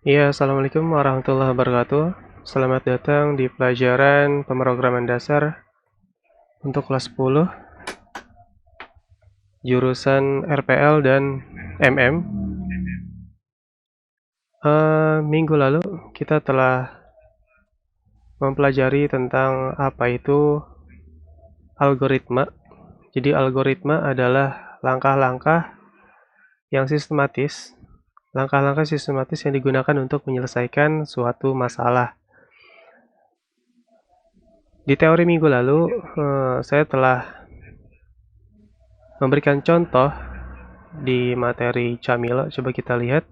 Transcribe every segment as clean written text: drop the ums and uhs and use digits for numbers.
Iya, Assalamualaikum warahmatullahi wabarakatuh. Selamat datang di pelajaran pemrograman dasar untuk kelas 10, jurusan RPL dan MM. Minggu lalu kita telah mempelajari tentang apa itu algoritma. Jadi algoritma adalah langkah-langkah yang sistematis, langkah-langkah sistematis yang digunakan untuk menyelesaikan suatu masalah. Di teori minggu lalu, saya telah memberikan contoh di materi Camilo. Coba kita lihat.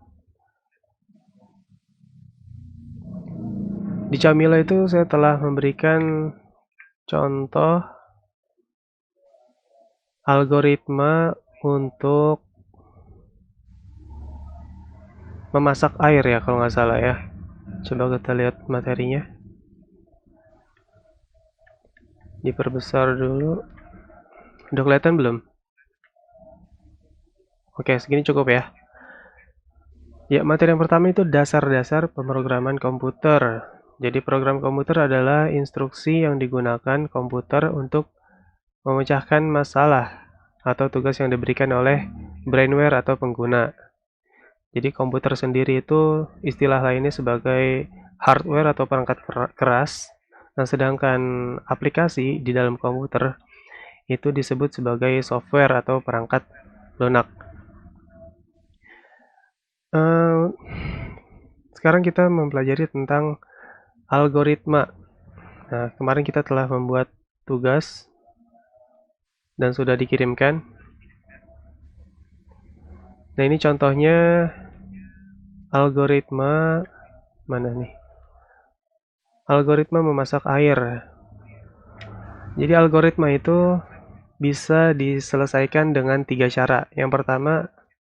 Di Camilo itu saya telah memberikan contoh algoritma untuk memasak air ya kalau nggak salah ya. Coba kita lihat materinya. Diperbesar dulu. Udah kelihatan belum? Oke, segini cukup ya. Ya, materi yang pertama itu dasar-dasar pemrograman komputer. Jadi program komputer adalah instruksi yang digunakan komputer untuk memecahkan masalah atau tugas yang diberikan oleh brainware atau pengguna. Jadi komputer sendiri itu istilah lainnya sebagai hardware atau perangkat keras. Nah, sedangkan aplikasi di dalam komputer itu disebut sebagai software atau perangkat lunak. Eh, Sekarang kita mempelajari tentang algoritma. Nah, kemarin kita telah membuat tugas dan sudah dikirimkan. Nah, ini contohnya algoritma mana nih? Algoritma memasak air. Jadi algoritma itu bisa diselesaikan dengan 3 cara. Yang pertama,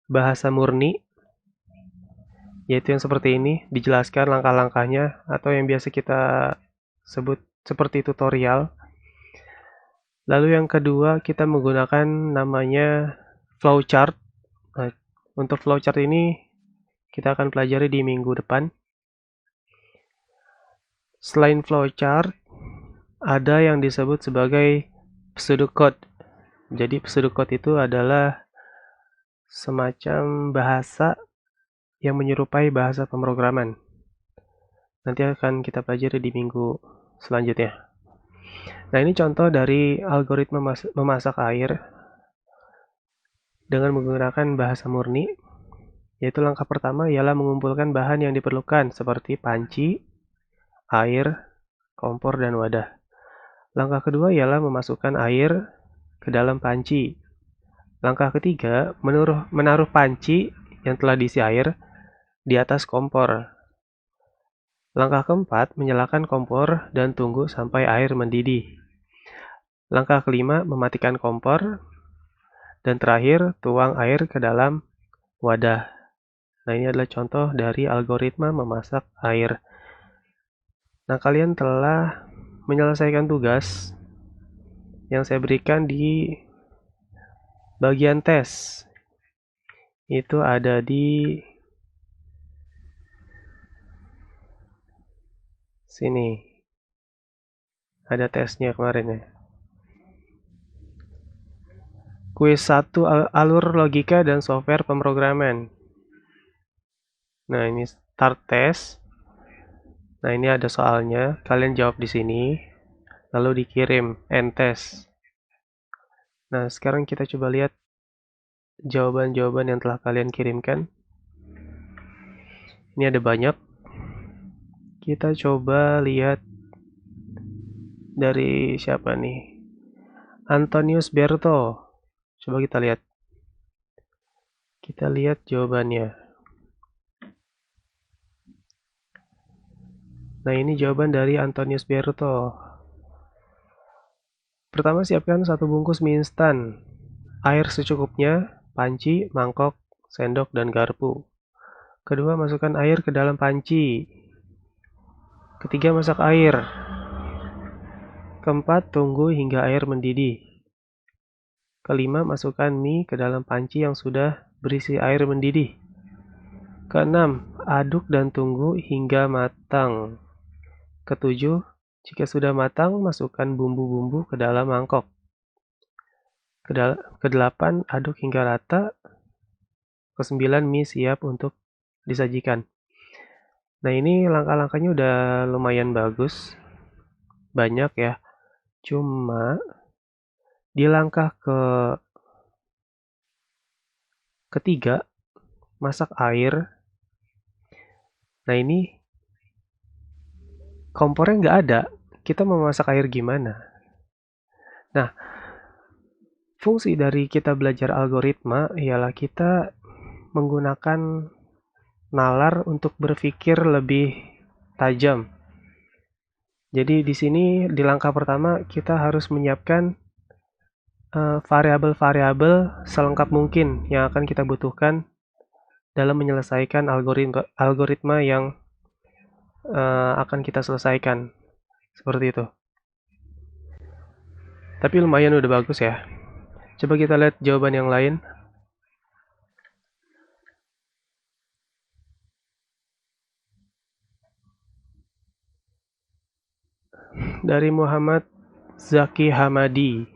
bahasa murni, yaitu yang seperti ini, dijelaskan langkah-langkahnya, atau yang biasa kita sebut seperti tutorial. Lalu yang kedua, kita menggunakan namanya flowchart. Nah, untuk flowchart ini kita akan pelajari di minggu depan. Selain flowchart, ada yang disebut sebagai pseudocode. Jadi pseudocode itu adalah semacam bahasa yang menyerupai bahasa pemrograman. Nanti akan kita pelajari di minggu selanjutnya. Nah, ini contoh dari algoritma memasak air dengan menggunakan bahasa murni, yaitu langkah pertama ialah mengumpulkan bahan yang diperlukan seperti panci, air, kompor, dan wadah. Langkah kedua ialah memasukkan air ke dalam panci. Langkah ketiga, menaruh panci yang telah diisi air di atas kompor. Langkah keempat, menyalakan kompor dan tunggu sampai air mendidih. Langkah kelima, mematikan kompor. Dan terakhir, tuang air ke dalam wadah. Nah, ini adalah contoh dari algoritma memasak air. Nah, kalian telah menyelesaikan tugas yang saya berikan di bagian tes. Itu ada di sini. Ada tesnya kemarin ya. Kuis 1 alur logika dan software pemrograman. Nah, ini start test. Nah, ini ada soalnya. Kalian jawab di sini. Lalu dikirim end test. Nah, sekarang kita coba lihat jawaban-jawaban yang telah kalian kirimkan. Ini ada banyak. Kita coba lihat dari siapa nih? Antonius Berto. Coba kita lihat. Kita lihat jawabannya. Nah, ini jawaban dari Antonius Berto. Pertama, siapkan 1 bungkus mie instan. Air secukupnya, panci, mangkok, sendok, dan garpu. Kedua, masukkan air ke dalam panci. Ketiga, masak air. Keempat, tunggu hingga air mendidih. Kelima, masukkan mie ke dalam panci yang sudah berisi air mendidih. Keenam, aduk dan tunggu hingga matang. Ketujuh, jika sudah matang, masukkan bumbu-bumbu ke dalam mangkok. Kedelapan, aduk hingga rata. Kesembilan, mie siap untuk disajikan. Nah, ini langkah-langkahnya udah lumayan bagus. Banyak ya. Cuma di langkah ketiga, masak air. Nah, ini kompornya nggak ada. Kita mau masak air gimana? Nah, fungsi dari kita belajar algoritma ialah kita menggunakan nalar untuk berpikir lebih tajam. Jadi di sini di langkah pertama kita harus menyiapkan variabel-variabel selengkap mungkin yang akan kita butuhkan dalam menyelesaikan algoritma yang akan kita selesaikan. Seperti itu. Tapi lumayan udah bagus ya. Coba kita lihat jawaban yang lain. Dari Muhammad Zaki Hamadi.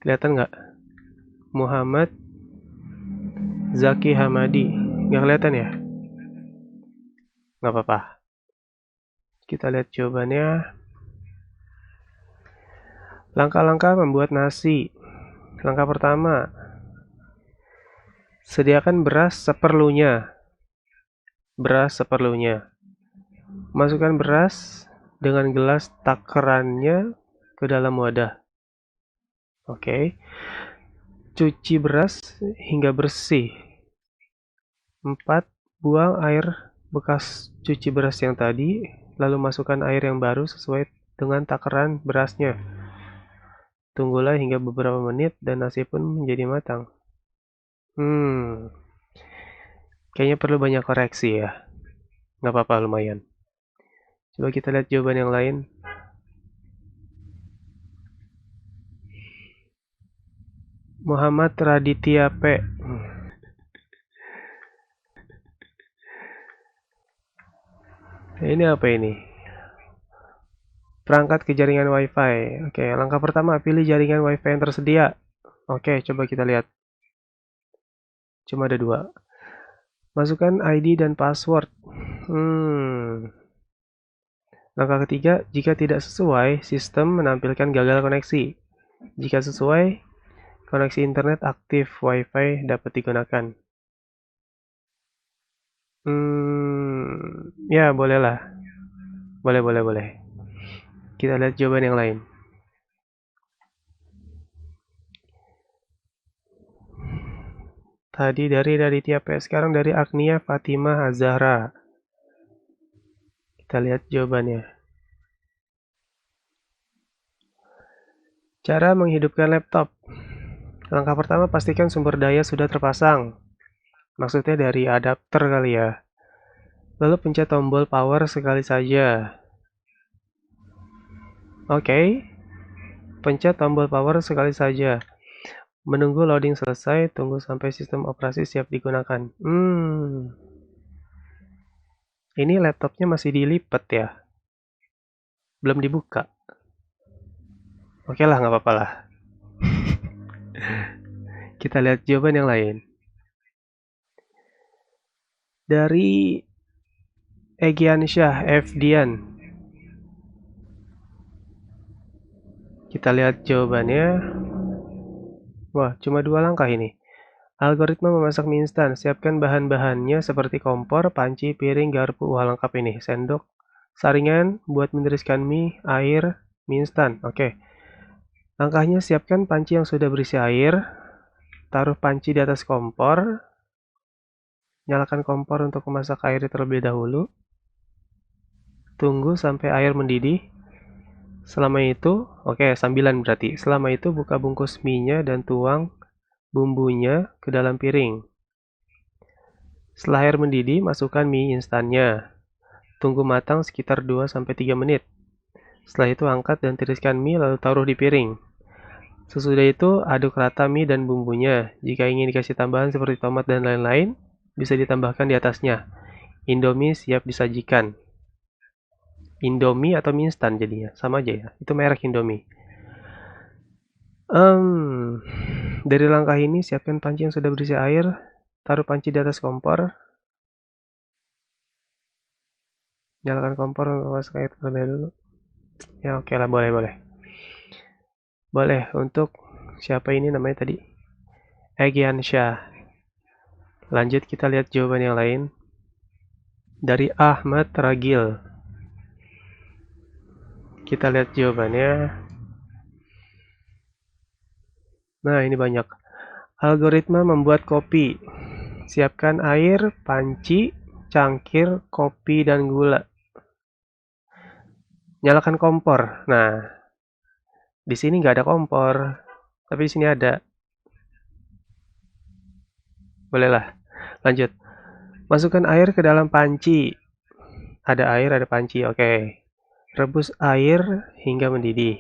Kelihatan nggak? Muhammad Zaki Hamadi. Nggak kelihatan ya? Nggak apa-apa. Kita lihat jawabannya. Langkah-langkah membuat nasi. Langkah pertama, sediakan beras seperlunya. Beras seperlunya. Masukkan beras dengan gelas takarannya ke dalam wadah. Oke. Cuci beras hingga bersih. 4. Buang air bekas cuci beras yang tadi, lalu masukkan air yang baru sesuai dengan takaran berasnya. Tunggulah hingga beberapa menit dan nasi pun menjadi matang. Kayaknya perlu banyak koreksi ya. Nggak apa-apa, lumayan. Coba kita lihat jawaban yang lain. Muhammad Raditya P. Ini apa ini? Perangkat ke jaringan Wi-Fi. Oke, langkah pertama, pilih jaringan Wi-Fi yang tersedia. Oke, coba kita lihat. Cuma ada 2. Masukkan ID dan password. Langkah ketiga, jika tidak sesuai, sistem menampilkan gagal koneksi. Jika sesuai, koneksi internet aktif, Wi-Fi dapat digunakan. Ya, bolehlah. Boleh. Kita lihat jawaban yang lain. Tadi dari Raditya P, sekarang dari Agnia Fatimah Azahra. Kita lihat jawabannya. Cara menghidupkan laptop. Langkah pertama, pastikan sumber daya sudah terpasang. Maksudnya dari adapter kali ya. Lalu pencet tombol power sekali saja. Oke. Pencet tombol power sekali saja. Menunggu loading selesai, tunggu sampai sistem operasi siap digunakan. Ini laptopnya masih dilipat ya. Belum dibuka. Oke lah, nggak apa-apa lah. Kita lihat jawaban yang lain. Dari Egyansyah F. Dian. Kita lihat jawabannya. Wah, cuma 2 langkah ini. Algoritma memasak mie instan. Siapkan bahan-bahannya seperti kompor, panci, piring, garpu. Wah, lengkap ini. Sendok, saringan buat meniriskan mie, air, mie instan. Oke. Langkahnya, siapkan panci yang sudah berisi air. Taruh panci di atas kompor. Nyalakan kompor untuk memasak air terlebih dahulu. Tunggu sampai air mendidih. Selama itu, oke, sambilan berarti. Selama itu buka bungkus mie-nya dan tuang bumbunya ke dalam piring. Setelah air mendidih, masukkan mie instannya. Tunggu matang sekitar 2-3 menit. Setelah itu angkat dan tiriskan mie lalu taruh di piring. Sesudah itu aduk rata mie dan bumbunya. Jika ingin dikasih tambahan seperti tomat dan lain-lain, bisa ditambahkan di atasnya. Indomie siap disajikan. Indomie atau mie instan jadinya, sama aja ya. Itu merek Indomie. Dari langkah ini, siapkan panci yang sudah berisi air, taruh panci di atas kompor, nyalakan kompor untuk masak air terlebih dulu. Ya oke lah, boleh. Boleh, untuk siapa ini namanya tadi? Egyansyah. Lanjut kita lihat jawaban yang lain. Dari Ahmad Ragil. Kita lihat jawabannya. Nah, ini banyak. Algoritma membuat kopi. Siapkan air, panci, cangkir, kopi, dan gula. Nyalakan kompor. Nah, di sini nggak ada kompor, tapi di sini ada. Bolehlah. Lanjut. Masukkan air ke dalam panci. Ada air, ada panci. Oke. Rebus air hingga mendidih.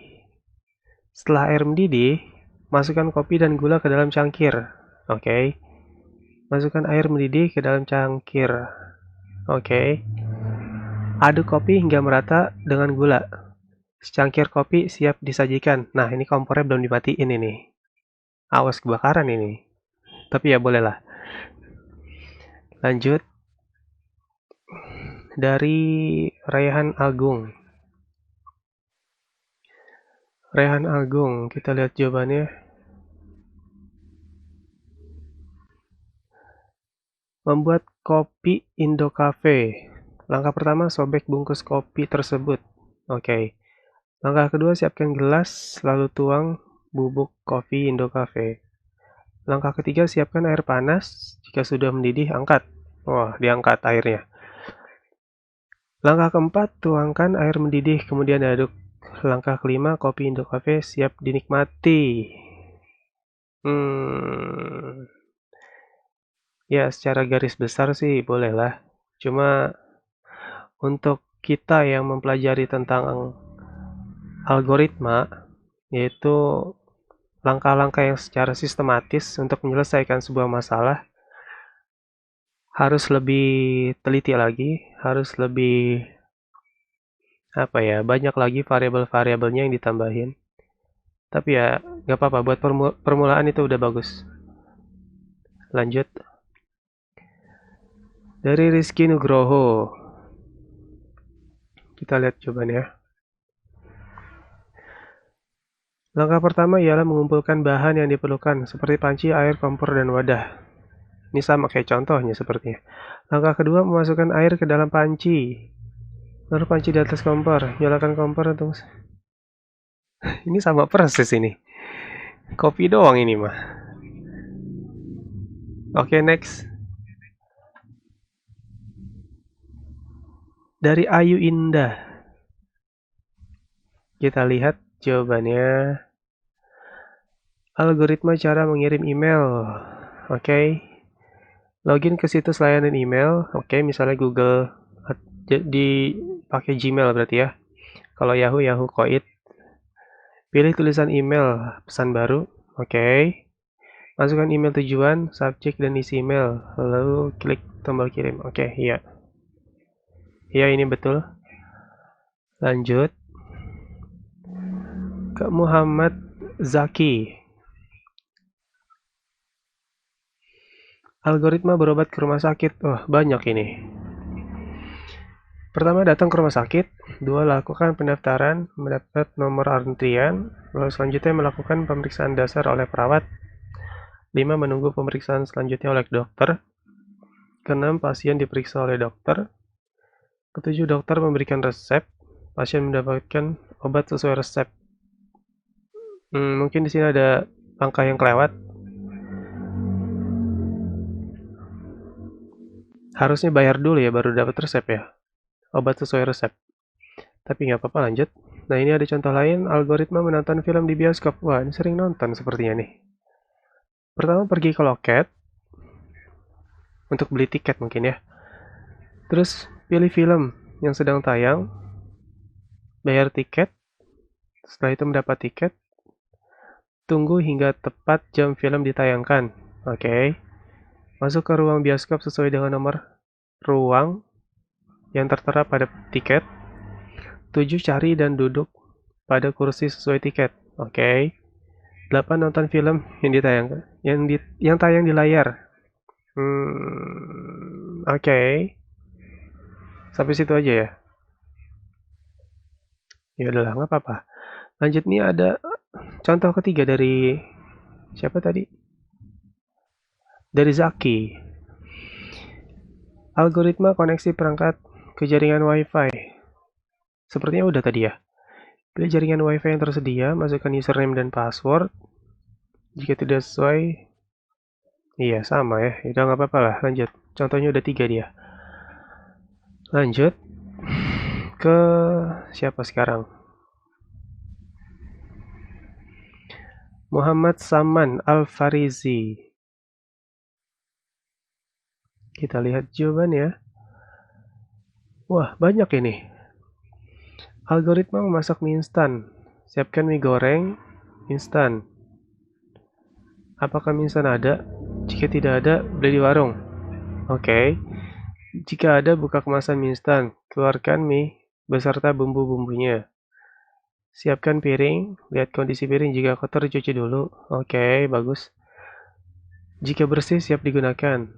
Setelah air mendidih, masukkan kopi dan gula ke dalam cangkir. Oke. Masukkan air mendidih ke dalam cangkir. Oke. Aduk kopi hingga merata dengan gula. Secangkir kopi siap disajikan. Nah, ini kompornya belum dimatiin ini. Awas kebakaran ini. Tapi ya bolehlah. Lanjut. Dari Raihan Agung. Raihan Agung, kita lihat jawabannya. Membuat kopi Indo Cafe. Langkah pertama, sobek bungkus kopi tersebut. Oke. Langkah kedua, siapkan gelas, lalu tuang bubuk kopi Indo Cafe. Langkah ketiga, siapkan air panas. Jika sudah mendidih, angkat. Wah, diangkat airnya. Langkah keempat, tuangkan air mendidih, kemudian aduk. Langkah kelima, kopi Indo Cafe siap dinikmati. Ya, secara garis besar sih bolehlah. Cuma untuk kita yang mempelajari tentang algoritma, yaitu langkah-langkah yang secara sistematis untuk menyelesaikan sebuah masalah, harus lebih teliti lagi, harus lebih banyak lagi variabel-variabelnya yang ditambahin. Tapi ya nggak apa-apa, buat permulaan itu udah bagus. Lanjut. Dari Rizky Nugroho. Kita lihat jawabannya. Langkah pertama ialah mengumpulkan bahan yang diperlukan, seperti panci, air, kompor, dan wadah. Ini sama kayak contohnya sepertinya. Langkah kedua, memasukkan air ke dalam panci. Lalu panci di atas kompor. Nyalakan kompor untuk... Ini sama persis ini. Kopi doang ini mah. Oke, next. Dari Ayu Indah. Kita lihat jawabannya. Algoritma cara mengirim email. Oke. Login ke situs layanan email. Oke, misalnya Google. Pakai Gmail berarti ya. Kalau Yahoo, Yahoo Koit. Pilih tulisan email, pesan baru. Oke. Masukkan email tujuan, subjek, dan isi email. Lalu klik tombol kirim. Oke, iya. Iya, ini betul. Lanjut. Ke Muhammad Zaki. Algoritma berobat ke rumah sakit. Wah, banyak ini. Pertama, datang ke rumah sakit. Dua, lakukan pendaftaran, mendapat nomor antrian. Lalu selanjutnya melakukan pemeriksaan dasar oleh perawat. 5, menunggu pemeriksaan selanjutnya oleh dokter. Keenam, pasien diperiksa oleh dokter. Ketujuh, dokter memberikan resep. Pasien mendapatkan obat sesuai resep. Mungkin di sini ada angka yang kelewat. Harusnya bayar dulu ya, baru dapat resep ya. Obat sesuai resep. Tapi nggak apa-apa, lanjut. Nah, ini ada contoh lain, algoritma menonton film di bioskop. Wah, ini sering nonton sepertinya nih. Pertama, pergi ke loket. Untuk beli tiket mungkin ya. Terus, pilih film yang sedang tayang. Bayar tiket. Setelah itu mendapat tiket. Tunggu hingga tepat jam film ditayangkan. Oke. Masuk ke ruang bioskop sesuai dengan nomor ruang yang tertera pada tiket. 7. Cari dan duduk pada kursi sesuai tiket. Oke. 8. Nonton film yang ditayangkan, yang tayang di layar. Oke. Sampai situ aja ya. Ya udahlah, nggak apa-apa. Lanjut nih, ada contoh ketiga dari siapa tadi? Dari Zaki. Algoritma koneksi perangkat ke jaringan Wi-Fi. Sepertinya udah tadi ya. Pilih jaringan Wi-Fi yang tersedia, masukkan username dan password. Jika tidak sesuai, iya sama ya. Udah nggak apa-apa lah, lanjut. Contohnya udah 3 dia. Lanjut ke siapa sekarang? Muhammad Saman Al-Farizi. Kita lihat jawabannya. Wah, banyak ini. Algoritma memasak mie instan. Siapkan mie goreng instan. Apakah mie instan ada? Jika tidak ada, beli di warung. Oke. Jika ada, buka kemasan mie instan. Keluarkan mie beserta bumbu-bumbunya. Siapkan piring. Lihat kondisi piring. Jika kotor, cuci dulu. Oke, bagus. Jika bersih, siap digunakan.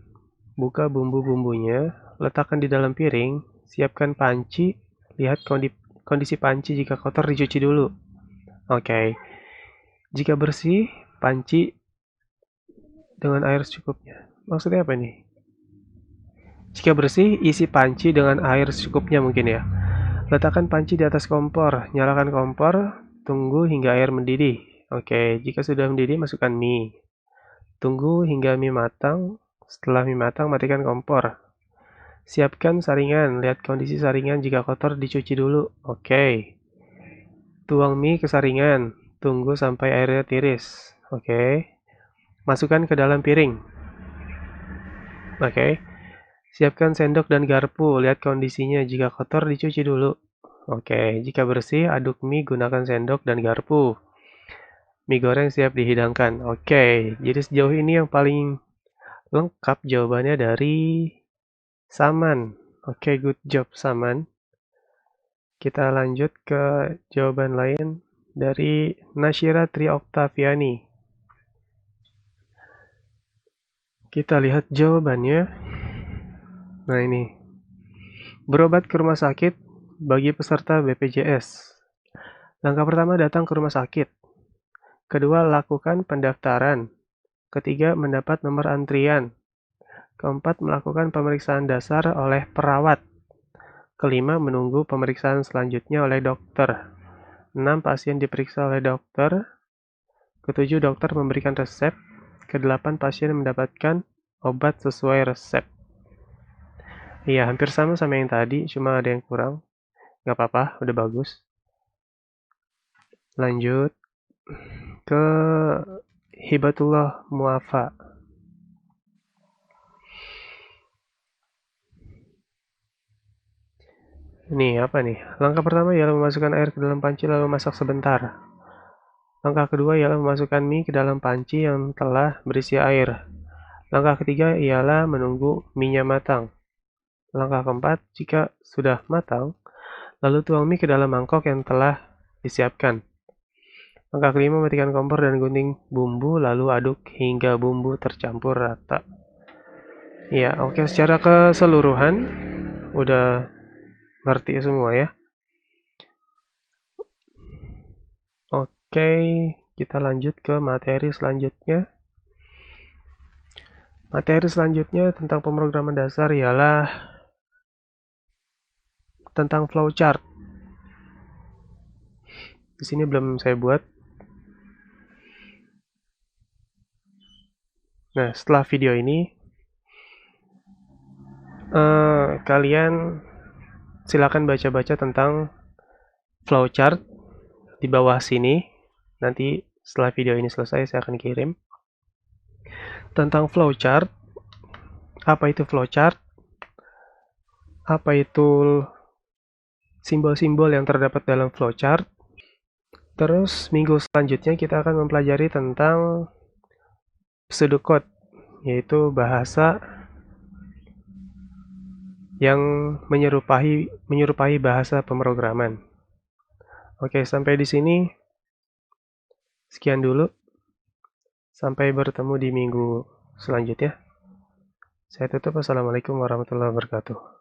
Buka bumbu-bumbunya. Letakkan di dalam piring. Siapkan panci. Lihat kondisi panci. Jika kotor, dicuci dulu. Oke. Jika bersih, panci dengan air secukupnya. Maksudnya apa nih? Jika bersih, isi panci dengan air secukupnya mungkin ya. Letakkan panci di atas kompor. Nyalakan kompor. Tunggu hingga air mendidih. Oke, jika sudah mendidih, masukkan mie. Tunggu hingga mie matang. Setelah mie matang, matikan kompor. Siapkan saringan. Lihat kondisi saringan. Jika kotor, dicuci dulu. Oke. Tuang mie ke saringan. Tunggu sampai airnya tiris. Oke. Masukkan ke dalam piring. Oke. Siapkan sendok dan garpu. Lihat kondisinya. Jika kotor, dicuci dulu. Oke. Jika bersih, aduk mie gunakan sendok dan garpu. Mie goreng siap dihidangkan. Oke. Jadi sejauh ini yang paling lengkap jawabannya dari Saman. Oke, good job Saman. Kita lanjut ke jawaban lain dari Nasyira Tri Oktaviani. Kita lihat jawabannya. Nah ini. Berobat ke rumah sakit bagi peserta BPJS. Langkah pertama, datang ke rumah sakit. Kedua, lakukan pendaftaran. Ketiga, mendapat nomor antrian. Keempat, melakukan pemeriksaan dasar oleh perawat. Kelima, menunggu pemeriksaan selanjutnya oleh dokter. 6. Pasien diperiksa oleh dokter. Ketujuh, dokter memberikan resep. Kedelapan, pasien mendapatkan obat sesuai resep. Iya, hampir sama yang tadi, cuma ada yang kurang. Nggak apa-apa, udah bagus. Lanjut ke Hibatullah Muafa. Ini apa nih? Langkah pertama ialah memasukkan air ke dalam panci lalu masak sebentar. Langkah kedua ialah memasukkan mie ke dalam panci yang telah berisi air. Langkah ketiga ialah menunggu mie-nya matang. Langkah keempat, jika sudah matang, lalu tuang mie ke dalam mangkok yang telah disiapkan. Langkah kelima, matikan kompor dan gunting bumbu, lalu aduk hingga bumbu tercampur rata. Ya, oke, secara keseluruhan udah ngerti semua ya. Oke, kita lanjut ke materi selanjutnya. Materi selanjutnya tentang pemrograman dasar ialah tentang flowchart. Di sini belum saya buat. Nah, setelah video ini, kalian silakan baca-baca tentang flowchart di bawah sini. Nanti setelah video ini selesai, saya akan kirim tentang flowchart. Apa itu flowchart? Apa itu simbol-simbol yang terdapat dalam flowchart? Terus minggu selanjutnya kita akan mempelajari tentang pseudocode. yaitu bahasa yang menyerupai bahasa pemrograman. Oke, sampai di sini sekian dulu. Sampai bertemu di minggu selanjutnya. Saya tutup. Wassalamualaikum warahmatullahi wabarakatuh.